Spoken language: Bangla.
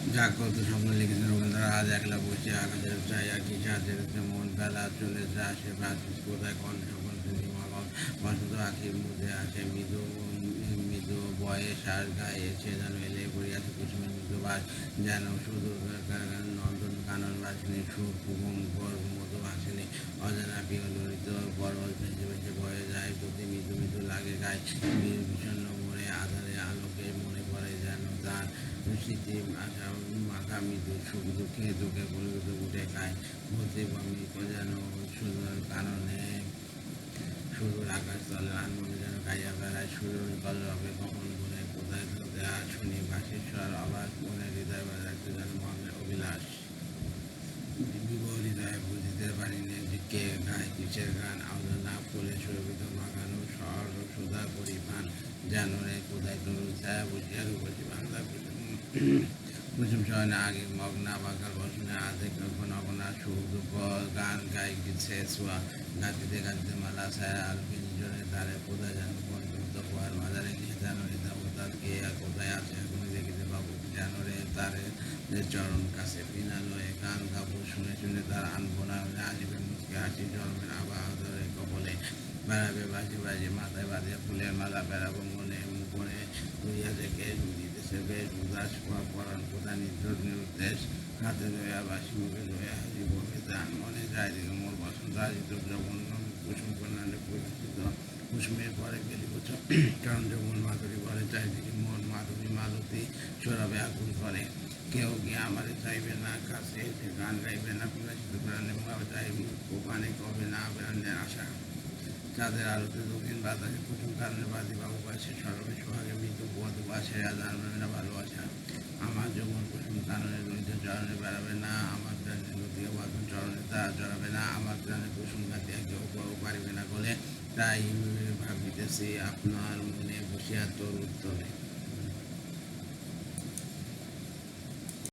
জাগ্রত স্বপ্ন লিখেছেন রবীন্দ্রনাথ। আজ একলা বসে আকাশের ছায়া কি সাথে মন বেলা চলে যায় সে প্রাচীন কোথায় কণ্ঠে কণ্ঠে নিমাগম বসন্ত আখির মুখে আসে মৃদু মৃদু বয়স আর গায়ে সে যেন এলে পড়িয়াছে কুসুমের মৃদু বাস যেন শুধু নন্দন কানন বাসিনী সুখ কুমর মতো বাসিনী অজানা প্রিয় ললিত বড় ভেসে ভেসে বয়ে যায় প্রতি মৃদু মৃদু লাগে গায়ে বিষণ্ণ মনে আধারে আলোকে মনে পড়ে যেন তার স্মৃতি মাখা মৃদু সুখ দুঃখে দুঃখে পরিগত উঠে খায় ভূতে বমিত যেন সুন্দর কারণে সুদূর আকাশ তলে আনমনে যেন গাইয়া বেড়ায় সুরের কলরবে কখন বলে কোথায় কোথায় আর শুনি বাঁশির স্বর অবাক মনে হৃদয় বাজাচ্ছে যেন মনের অভিলাষ বিবহ হৃদয়ে বুঝিতে পারিনি যে কে গায় কিসের গান আওলা না ফুলে সুরভিত মাখানো স্বর সুধা পরিপান যেন রে কোথায় তরু ছায়া বসিয়া রূপসী বাংলা কুসুম শয়নে আগে মগ্না বাঁকার বসনে আধে কখন অগনা সুখ দুঃখ গান গাই গেছে ছোঁয়া গাতিতে গাতিতে মালা ছায়া আর পিঞ্জনের দ্বারে কোথায় যেন কোন যুদ্ধ পোয়ার মাজারে গিয়ে যেন রিতাবতার কে আর কোথায় আছে এখনই দেখিতে পাবো যেন রে তারে চরণ কাছে বিনা লয়ে গান গাবো শুনে শুনে তার আনবো না আসিবে মুখে হাসি জন্মের আবাহরে কবলে বেড়াবে বাজি বাজি মাথায় বাঁধিয়া ফুলের মালা বেড়াবো মনে মনে হইয়া দেখে দিতেছে বেশ উদাস পরাণ কোথা নিরুদ্দেশ হাতে লইয়া বাসি মুখে লইয়া হাসি বলে যান মনে যায় দিকে মোর বসন্ত আজিত যখন কুসুম কন্যানে পরিচিত কুসুমের পরে গেলি কারণ যখন মাধুরী বলে চারিদিকে মন মাধুরী মালতী সরাবে আকুল করে কেউ গিয়ে আমারে চাইবে না কাছে এসে গান গাইবে না প্রকাশিত প্রাণে যাই ওখানে কবে না প্রাণের আশা চাঁদের আলোতে দক্ষিণ বাতাসে কুসুম কারণে বাদি বাবু পাশে সরবে সোহাগে মৃত্যু পদ বাসে জানবে না ভালোবাসা আমার যখন কুসুম কারণে লইত চরণে বেড়াবে না আমার প্রাণের নদীয় বাঁধন চরণে তা জড়াবে না আমার প্রাণে কুসুম কাটিয়া কেউ পারিবে না বলে তাই ভাবিতেছি আপনার মনে বসিয়া তোর উত্তরে